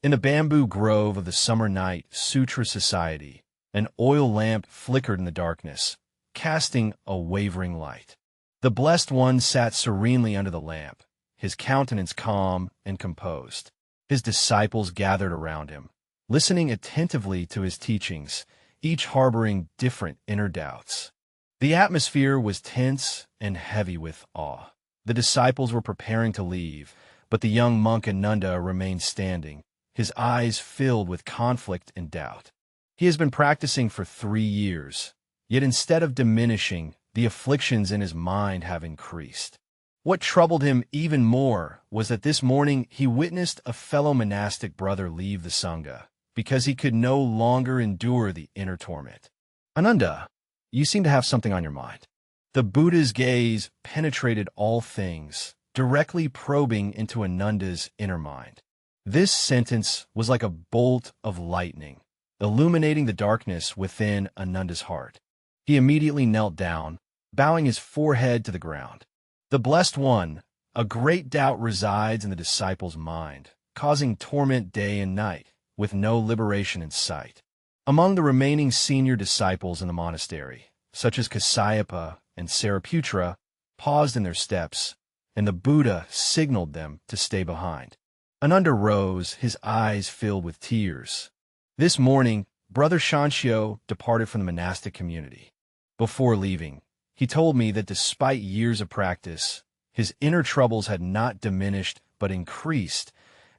In the bamboo grove of the Summer Night Sutra Society, an oil lamp flickered in the darkness, casting a wavering light. The Blessed One sat serenely under the lamp, his countenance calm and composed. His disciples gathered around him, listening attentively to his teachings, each harboring different inner doubts. The atmosphere was tense and heavy with awe. The disciples were preparing to leave, but the young monk Ananda remained standing, his eyes filled with conflict and doubt. He has been practicing for 3 years, yet instead of diminishing, the afflictions in his mind have increased. What troubled him even more was that this morning he witnessed a fellow monastic brother leave the Sangha because he could no longer endure the inner torment. Ananda, you seem to have something on your mind. The Buddha's gaze penetrated all things, directly probing into Ananda's inner mind. This sentence was like a bolt of lightning, illuminating the darkness within Ananda's heart. He immediately knelt down, bowing his forehead to the ground. The Blessed One, a great doubt resides in the disciple's mind, causing torment day and night, with no liberation in sight. Among the remaining senior disciples in the monastery, such as Kasyapa and Sariputra, paused in their steps, and the Buddha signaled them to stay behind. Ananda rose, his eyes filled with tears. This morning, Brother Shanshio departed from the monastic community. Before leaving, he told me that despite years of practice, his inner troubles had not diminished but increased,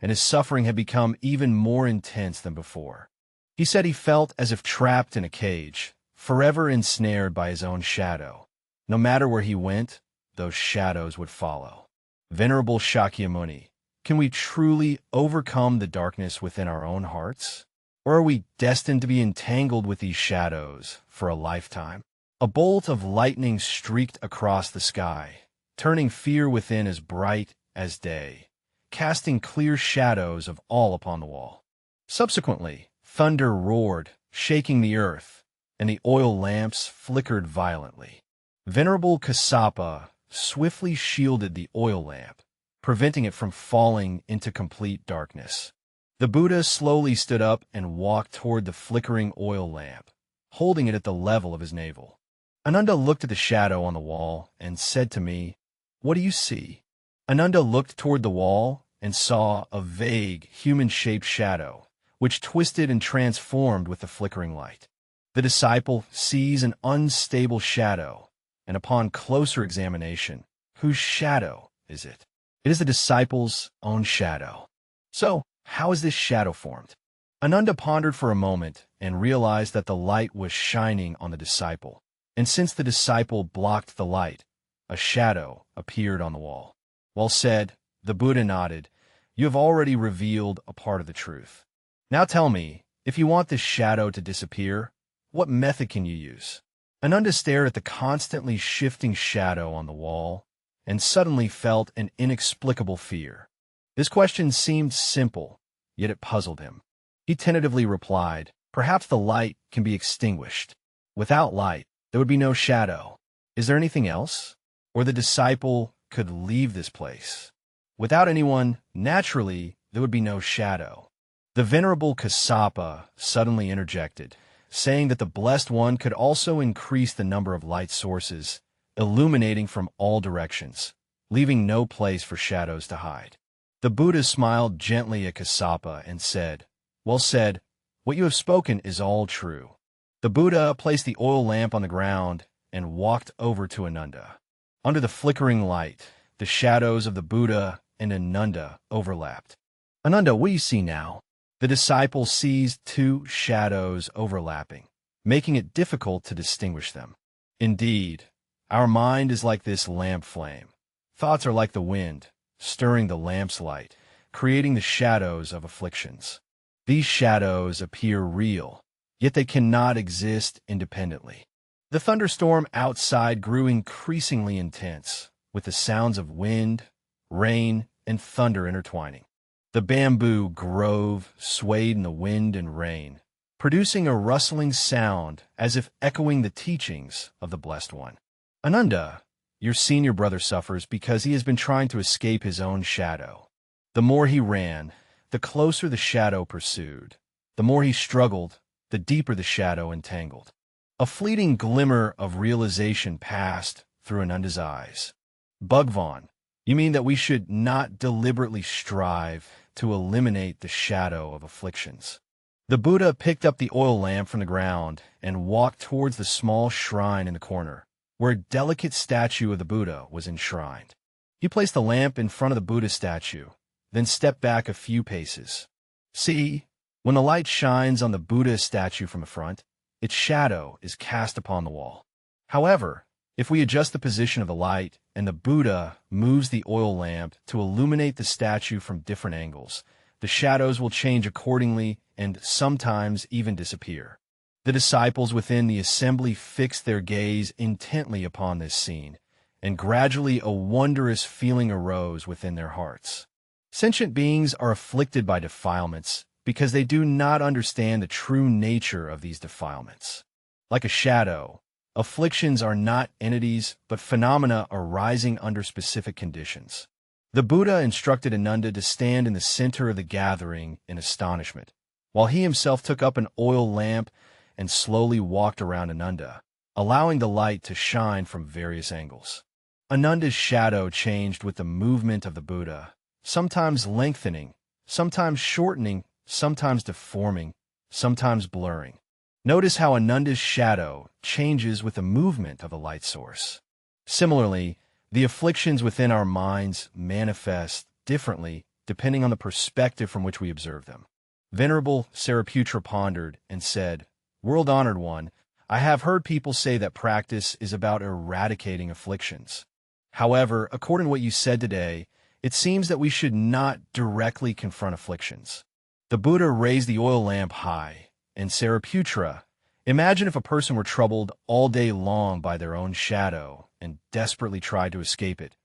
and his suffering had become even more intense than before. He said he felt as if trapped in a cage, forever ensnared by his own shadow. No matter where he went, those shadows would follow. Venerable Shakyamuni, can we truly overcome the darkness within our own hearts? Or are we destined to be entangled with these shadows for a lifetime? A bolt of lightning streaked across the sky, turning fear within as bright as day, casting clear shadows of all upon the wall. Subsequently, thunder roared, shaking the earth, and the oil lamps flickered violently. Venerable Kassapa swiftly shielded the oil lamp, preventing it from falling into complete darkness. The Buddha slowly stood up and walked toward the flickering oil lamp, holding it at the level of his navel. Ananda looked at the shadow on the wall and said to me, "What do you see?" Ananda looked toward the wall and saw a vague, human-shaped shadow, which twisted and transformed with the flickering light. The disciple sees an unstable shadow, and upon closer examination, whose shadow is it? It is the disciple's own shadow. So, how is this shadow formed? Ananda pondered for a moment and realized that the light was shining on the disciple, and since the disciple blocked the light, a shadow appeared on the wall. Well said, the Buddha nodded. You have already revealed a part of the truth. Now tell me, if you want this shadow to disappear, what method can you use? Ananda stared at the constantly shifting shadow on the wall and suddenly felt an inexplicable fear. This question seemed simple, yet it puzzled him. He tentatively replied, "Perhaps the light can be extinguished. Without light, there would be no shadow. Is there anything else? Or the disciple could leave this place. Without anyone, naturally, there would be no shadow." The Venerable Kassapa suddenly interjected, saying that the Blessed One could also increase the number of light sources, illuminating from all directions, leaving no place for shadows to hide. The Buddha smiled gently at Kassapa and said, "Well said, what you have spoken is all true." The Buddha placed the oil lamp on the ground and walked over to Ananda. Under the flickering light, the shadows of the Buddha and Ananda overlapped. "Ananda, what do you see now?" The disciple sees 2 shadows overlapping, making it difficult to distinguish them. Indeed, our mind is like this lamp flame. Thoughts are like the wind, stirring the lamp's light, creating the shadows of afflictions. These shadows appear real, yet they cannot exist independently. The thunderstorm outside grew increasingly intense, with the sounds of wind, rain, and thunder intertwining. The bamboo grove swayed in the wind and rain, producing a rustling sound as if echoing the teachings of the Blessed One. "Ananda, your senior brother suffers because he has been trying to escape his own shadow. The more he ran, the closer the shadow pursued. The more he struggled, the deeper the shadow entangled. A fleeting glimmer of realization passed through Ananda's eyes. Bhagwan, you mean that we should not deliberately strive to eliminate the shadow of afflictions? The Buddha picked up the oil lamp from the ground and walked towards the small shrine in the corner, where a delicate statue of the Buddha was enshrined. He placed the lamp in front of the Buddha statue, then stepped back a few paces. See, when the light shines on the Buddha statue from the front, its shadow is cast upon the wall. However, if we adjust the position of the light and the Buddha moves the oil lamp to illuminate the statue from different angles, the shadows will change accordingly and sometimes even disappear. The disciples within the assembly fixed their gaze intently upon this scene, and gradually a wondrous feeling arose within their hearts. Sentient beings are afflicted by defilements because they do not understand the true nature of these defilements. Like a shadow, afflictions are not entities but phenomena arising under specific conditions. The Buddha instructed Ananda to stand in the center of the gathering in astonishment, while he himself took up an oil lamp and slowly walked around Ananda, allowing the light to shine from various angles. Ananda's shadow changed with the movement of the Buddha, sometimes lengthening, sometimes shortening, sometimes deforming, sometimes blurring. Notice how Ananda's shadow changes with the movement of the light source. Similarly, the afflictions within our minds manifest differently depending on the perspective from which we observe them. Venerable Sariputra pondered and said, "World-honored one, I have heard people say that practice is about eradicating afflictions. However, according to what you said today, it seems that we should not directly confront afflictions." The Buddha raised the oil lamp high, and Sariputra, imagine if a person were troubled all day long by their own shadow and desperately tried to escape it.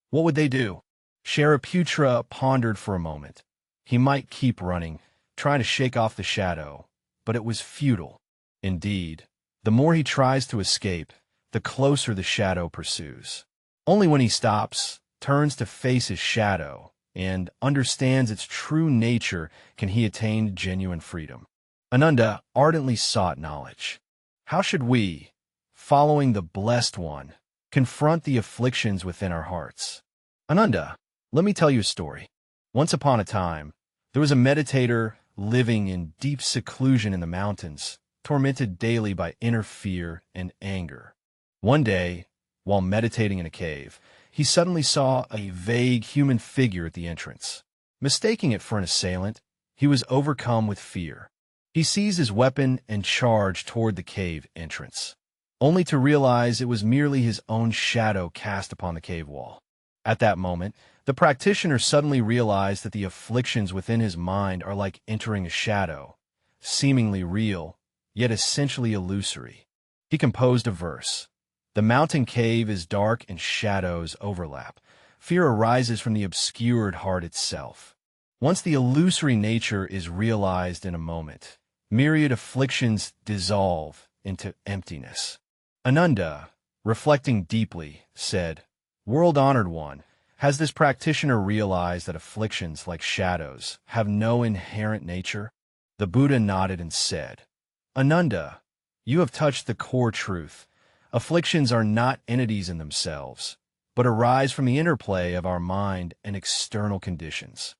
What would they do? Shariputra pondered for a moment. He might keep running, trying to shake off the shadow, but it was futile. Indeed, the more he tries to escape, the closer the shadow pursues. Only when he stops, turns to face his shadow, and understands its true nature can he attain genuine freedom. Ananda ardently sought knowledge. How should we, following the Blessed One, confront the afflictions within our hearts? Ananda, let me tell you a story. Once upon a time, there was a meditator living in deep seclusion in the mountains, tormented daily by inner fear and anger. One day, while meditating in a cave, he suddenly saw a vague human figure at the entrance. Mistaking it for an assailant, he was overcome with fear. He seized his weapon and charged toward the cave entrance, only to realize it was merely his own shadow cast upon the cave wall. At that moment, the practitioner suddenly realized that the afflictions within his mind are like entering a shadow, seemingly real, yet essentially illusory. He composed a verse. The mountain cave is dark and shadows overlap. Fear arises from the obscured heart itself. Once the illusory nature is realized in a moment, myriad afflictions dissolve into emptiness. Ananda, reflecting deeply, said, "World-honored one, has this practitioner realized that afflictions, like shadows, have no inherent nature?" The Buddha nodded and said, "Ananda, you have touched the core truth. Afflictions are not entities in themselves, but arise from the interplay of our mind and external conditions.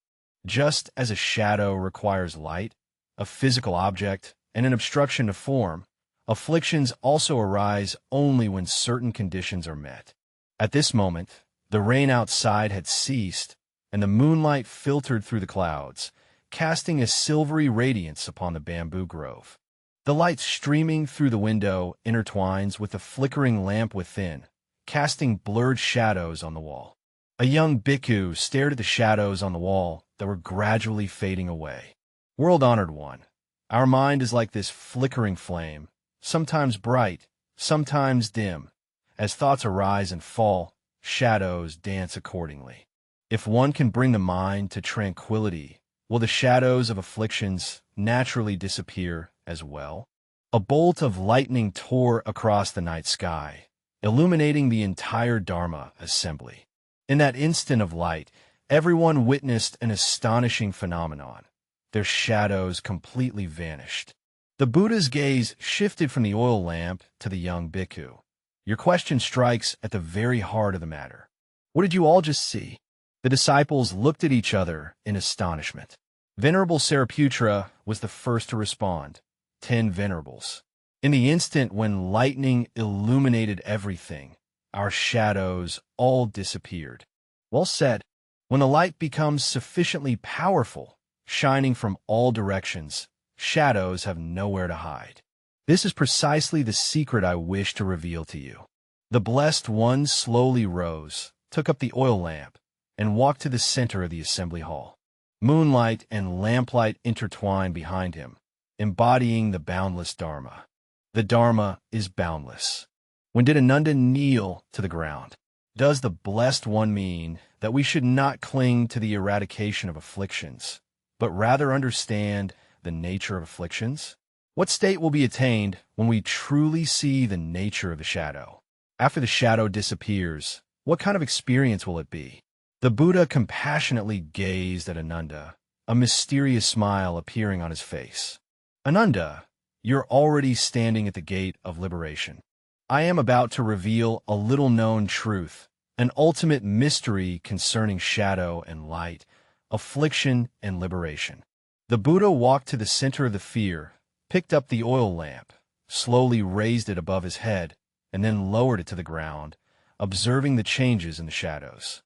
Just as a shadow requires light, a physical object, and an obstruction to form, afflictions also arise only when certain conditions are met." At this moment, the rain outside had ceased, and the moonlight filtered through the clouds, casting a silvery radiance upon the bamboo grove. The light streaming through the window intertwines with the flickering lamp within, casting blurred shadows on the wall. A young bhikkhu stared at the shadows on the wall that were gradually fading away. World-honored one, our mind is like this flickering flame, sometimes bright, sometimes dim. As thoughts arise and fall, shadows dance accordingly. If one can bring the mind to tranquility, will the shadows of afflictions naturally disappear as well? A bolt of lightning tore across the night sky, illuminating the entire Dharma assembly. In that instant of light, Everyone witnessed an astonishing phenomenon. Their shadows completely vanished. The Buddha's gaze shifted from the oil lamp to the young bhikkhu. Your question strikes at the very heart of the matter. What did you all just see? The disciples looked at each other in astonishment. Venerable Sariputra was the first to respond. 10 venerables. In the instant when lightning illuminated everything, our shadows all disappeared. Well said. When the light becomes sufficiently powerful, shining from all directions, shadows have nowhere to hide. This is precisely the secret I wish to reveal to you. The Blessed One slowly rose, took up the oil lamp, and walked to the center of the assembly hall. Moonlight and lamplight intertwined behind him, embodying the boundless Dharma. The Dharma is boundless. When did Ananda kneel to the ground? Does the Blessed One mean that we should not cling to the eradication of afflictions, but rather understand the nature of afflictions? What state will be attained when we truly see the nature of the shadow? After the shadow disappears, what kind of experience will it be? The Buddha compassionately gazed at Ananda, a mysterious smile appearing on his face. Ananda, you're already standing at the gate of liberation. I am about to reveal a little-known truth, an ultimate mystery concerning shadow and light, affliction and liberation. The Buddha walked to the center of the sphere, picked up the oil lamp, slowly raised it above his head, and then lowered it to the ground, observing the changes in the shadows.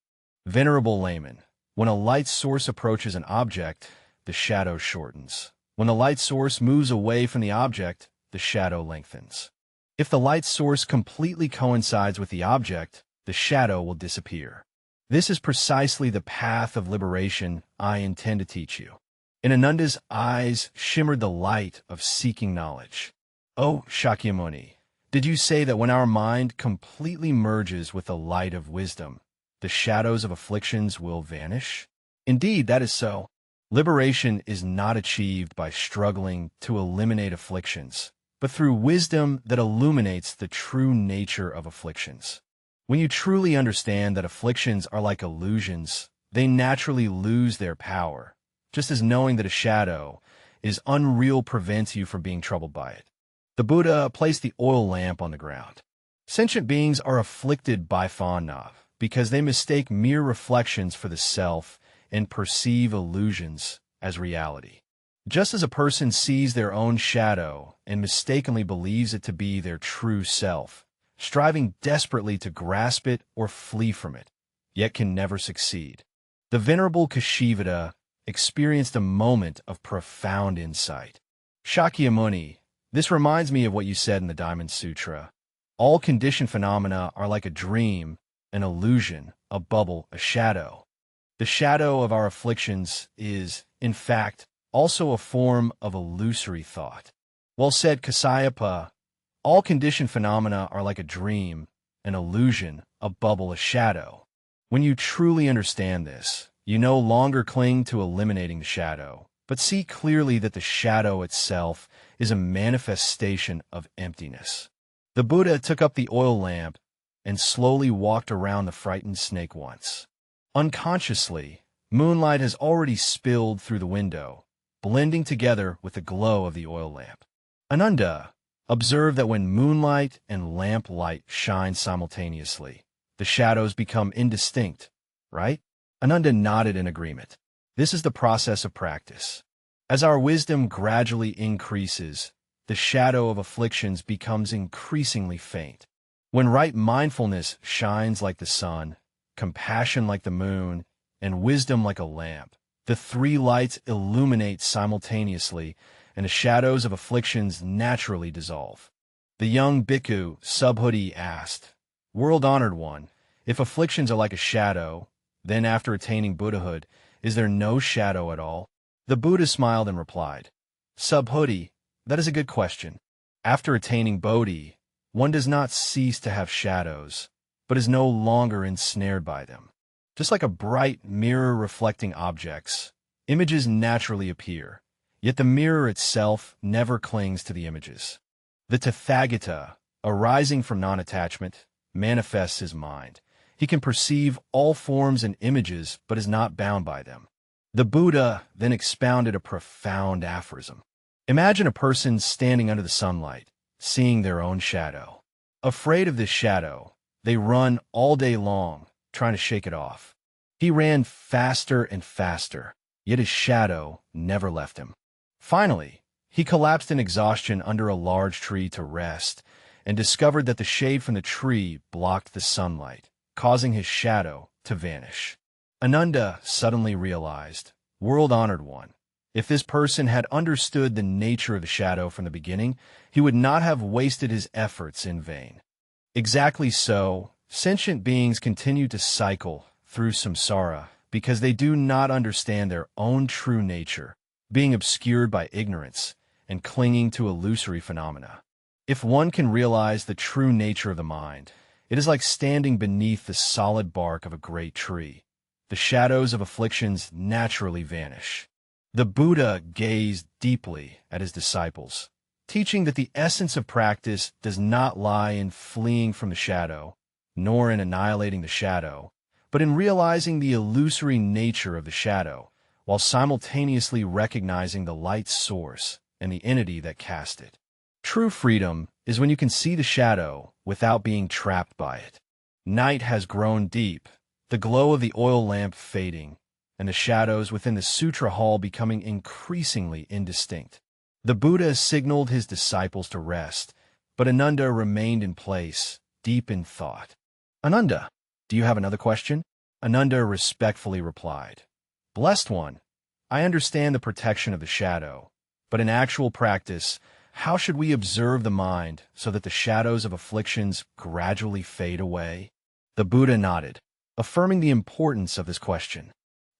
Venerable layman, when a light source approaches an object, the shadow shortens. When the light source moves away from the object, the shadow lengthens. If the light source completely coincides with the object, the shadow will disappear. This is precisely the path of liberation I intend to teach you. In Ananda's eyes shimmered the light of seeking knowledge. Oh, Shakyamuni, did you say that when our mind completely merges with the light of wisdom, the shadows of afflictions will vanish? Indeed, that is so. Liberation is not achieved by struggling to eliminate afflictions, but through wisdom that illuminates the true nature of afflictions. When you truly understand that afflictions are like illusions, they naturally lose their power, just as knowing that a shadow is unreal prevents you from being troubled by it. The Buddha placed the oil lamp on the ground. Sentient beings are afflicted by fana because they mistake mere reflections for the self and perceive illusions as reality. Just as a person sees their own shadow and mistakenly believes it to be their true self, striving desperately to grasp it or flee from it, yet can never succeed. The Venerable Kashivada experienced a moment of profound insight. Shakyamuni, this reminds me of what you said in the Diamond Sutra. All conditioned phenomena are like a dream, an illusion, a bubble, a shadow. The shadow of our afflictions is, in fact, also a form of illusory thought. Well said, Kasyapa. All conditioned phenomena are like a dream, an illusion, a bubble, a shadow. When you truly understand this, you no longer cling to eliminating the shadow, but see clearly that the shadow itself is a manifestation of emptiness. The Buddha took up the oil lamp and slowly walked around the frightened snake once. Unconsciously, moonlight has already spilled through the window, blending together with the glow of the oil lamp. Ananda, observe that when moonlight and lamp light shine simultaneously, the shadows become indistinct, right? Ananda nodded in agreement. This is the process of practice. As our wisdom gradually increases, the shadow of afflictions becomes increasingly faint. When right mindfulness shines like the sun, compassion like the moon, and wisdom like a lamp, the three lights illuminate simultaneously, and the shadows of afflictions naturally dissolve. The young bhikkhu, Subhuti, asked, World-honored one, if afflictions are like a shadow, then after attaining Buddhahood, is there no shadow at all? The Buddha smiled and replied, Subhuti, that is a good question. After attaining Bodhi, one does not cease to have shadows, but is no longer ensnared by them. Just like a bright mirror reflecting objects, images naturally appear, yet the mirror itself never clings to the images. The Tathagata, arising from non-attachment, manifests his mind. He can perceive all forms and images, but is not bound by them. The Buddha then expounded a profound aphorism. Imagine a person standing under the sunlight, seeing their own shadow. Afraid of this shadow, they run all day long, trying to shake it off. He ran faster and faster, yet his shadow never left him. Finally, he collapsed in exhaustion under a large tree to rest and discovered that the shade from the tree blocked the sunlight, causing his shadow to vanish. Ananda suddenly realized, world-honored one, if this person had understood the nature of the shadow from the beginning, he would not have wasted his efforts in vain. Exactly so, sentient beings continue to cycle through samsara because they do not understand their own true nature, being obscured by ignorance and clinging to illusory phenomena. If one can realize the true nature of the mind, it is like standing beneath the solid bark of a great tree. The shadows of afflictions naturally vanish. The Buddha gazed deeply at his disciples, teaching that the essence of practice does not lie in fleeing from the shadow, nor in annihilating the shadow, but in realizing the illusory nature of the shadow, while simultaneously recognizing the light's source and the entity that cast it. True freedom is when you can see the shadow without being trapped by it. Night has grown deep, the glow of the oil lamp fading, and the shadows within the sutra hall becoming increasingly indistinct. The Buddha signaled his disciples to rest, but Ananda remained in place, deep in thought. Ananda, do you have another question? Ananda respectfully replied, Blessed One, I understand the protection of the shadow, but in actual practice, how should we observe the mind so that the shadows of afflictions gradually fade away? The Buddha nodded, affirming the importance of this question.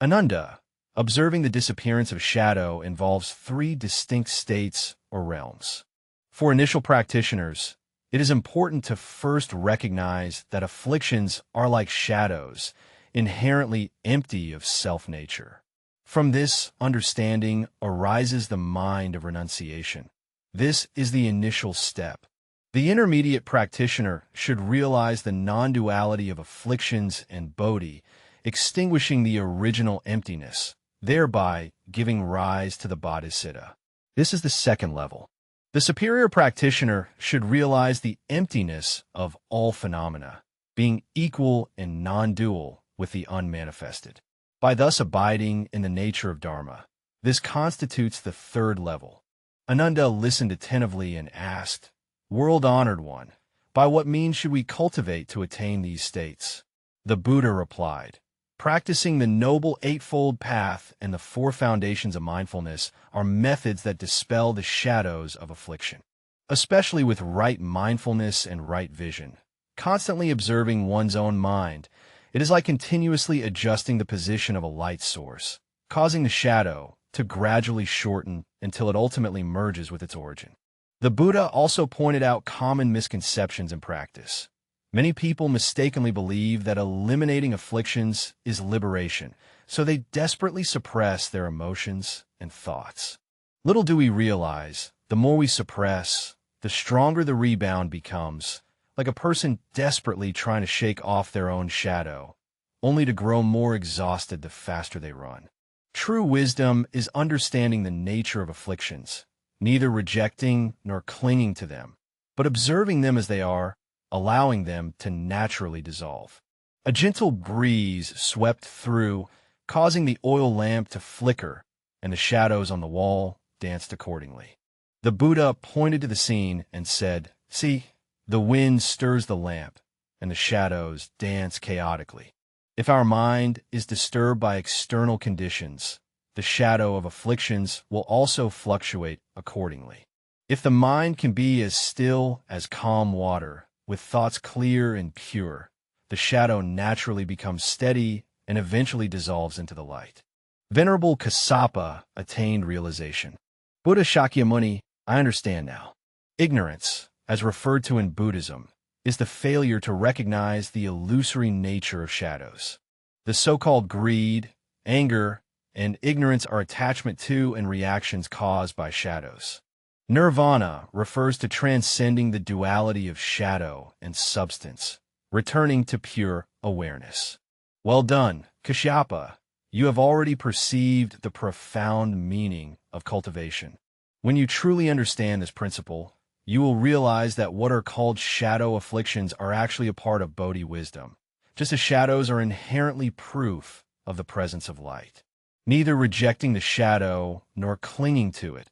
Ananda, observing the disappearance of shadow involves three distinct states or realms. For initial practitioners, it is important to first recognize that afflictions are like shadows, inherently empty of self-nature. From this understanding arises the mind of renunciation. This is the initial step. The intermediate practitioner should realize the non-duality of afflictions and bodhi, extinguishing the original emptiness, thereby giving rise to the bodhisattva. This is the second level. The superior practitioner should realize the emptiness of all phenomena, being equal and non-dual with the unmanifested. By thus abiding in the nature of Dharma, this constitutes the third level. Ananda listened attentively and asked, World-honored one, by what means should we cultivate to attain these states? The Buddha replied, Practicing the Noble Eightfold Path and the four foundations of mindfulness are methods that dispel the shadows of affliction. Especially with right mindfulness and right vision, constantly observing one's own mind, it is like continuously adjusting the position of a light source, causing the shadow to gradually shorten until it ultimately merges with its origin. The Buddha also pointed out common misconceptions in practice. Many people mistakenly believe that eliminating afflictions is liberation, so they desperately suppress their emotions and thoughts. Little do we realize, the more we suppress, the stronger the rebound becomes, like a person desperately trying to shake off their own shadow, only to grow more exhausted the faster they run. True wisdom is understanding the nature of afflictions, neither rejecting nor clinging to them, but observing them as they are, allowing them to naturally dissolve. A gentle breeze swept through, causing the oil lamp to flicker, and the shadows on the wall danced accordingly. The Buddha pointed to the scene and said, See, the wind stirs the lamp, and the shadows dance chaotically. If our mind is disturbed by external conditions, the shadow of afflictions will also fluctuate accordingly. If the mind can be as still as calm water, with thoughts clear and pure, the shadow naturally becomes steady and eventually dissolves into the light. Venerable Kassapa attained realization. Buddha Shakyamuni, I understand now. Ignorance, as referred to in Buddhism, is the failure to recognize the illusory nature of shadows. The so-called greed, anger, and ignorance are attachment to and reactions caused by shadows. Nirvana refers to transcending the duality of shadow and substance, returning to pure awareness. Well done, Kashyapa. You have already perceived the profound meaning of cultivation. When you truly understand this principle, you will realize that what are called shadow afflictions are actually a part of Bodhi wisdom, just as shadows are inherently proof of the presence of light. Neither rejecting the shadow nor clinging to it,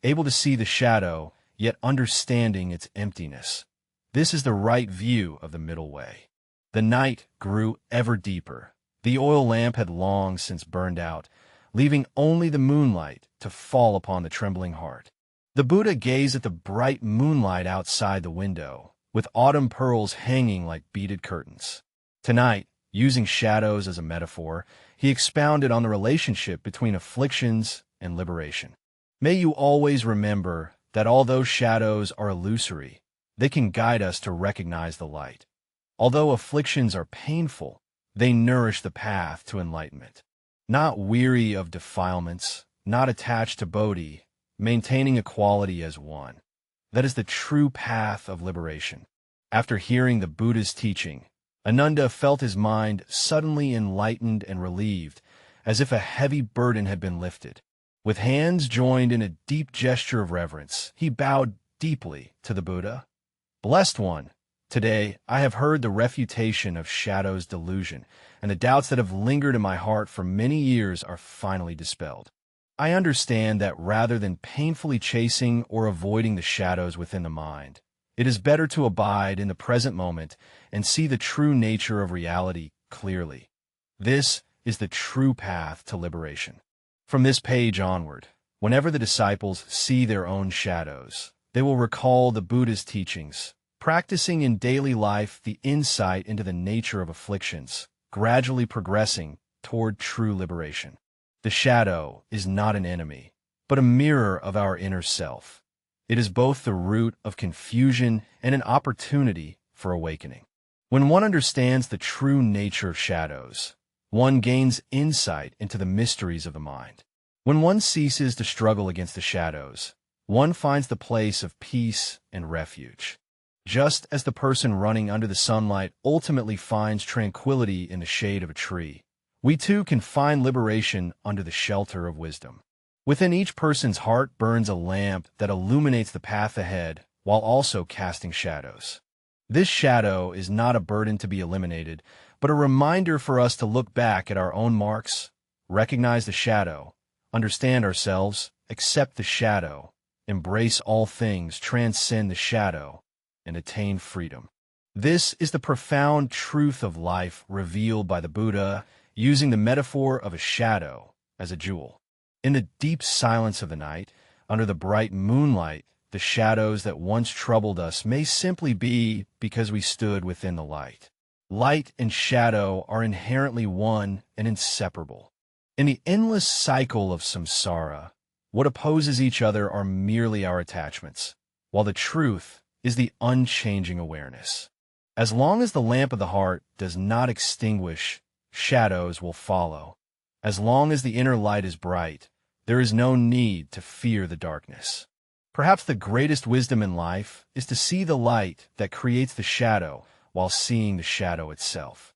able to see the shadow, yet understanding its emptiness. This is the right view of the middle way. The night grew ever deeper. The oil lamp had long since burned out, leaving only the moonlight to fall upon the trembling heart. The Buddha gazed at the bright moonlight outside the window, with autumn pearls hanging like beaded curtains. Tonight, using shadows as a metaphor, he expounded on the relationship between afflictions and liberation. May you always remember that although shadows are illusory, they can guide us to recognize the light. Although afflictions are painful, they nourish the path to enlightenment. Not weary of defilements, not attached to Bodhi, maintaining equality as one. That is the true path of liberation. After hearing the Buddha's teaching, Ananda felt his mind suddenly enlightened and relieved, as if a heavy burden had been lifted. With hands joined in a deep gesture of reverence, he bowed deeply to the Buddha. Blessed One, today I have heard the refutation of shadow's delusion, and the doubts that have lingered in my heart for many years are finally dispelled. I understand that rather than painfully chasing or avoiding the shadows within the mind, it is better to abide in the present moment and see the true nature of reality clearly. This is the true path to liberation. From this page onward, whenever the disciples see their own shadows, they will recall the Buddha's teachings, practicing in daily life the insight into the nature of afflictions, gradually progressing toward true liberation. The shadow is not an enemy, but a mirror of our inner self. It is both the root of confusion and an opportunity for awakening. When one understands the true nature of shadows, one gains insight into the mysteries of the mind. When one ceases to struggle against the shadows, one finds the place of peace and refuge. Just as the person running under the sunlight ultimately finds tranquility in the shade of a tree, we too can find liberation under the shelter of wisdom. Within each person's heart burns a lamp that illuminates the path ahead while also casting shadows. This shadow is not a burden to be eliminated, but a reminder for us to look back at our own marks, recognize the shadow, understand ourselves, accept the shadow, embrace all things, transcend the shadow, and attain freedom. This is the profound truth of life revealed by the Buddha, using the metaphor of a shadow as a jewel. In the deep silence of the night, under the bright moonlight, the shadows that once troubled us may simply be because we stood within the light. Light and shadow are inherently one and inseparable. In the endless cycle of samsara, what opposes each other are merely our attachments, while the truth is the unchanging awareness. As long as the lamp of the heart does not extinguish, shadows will follow. As long as the inner light is bright, there is no need to fear the darkness. Perhaps the greatest wisdom in life is to see the light that creates the shadow while seeing the shadow itself.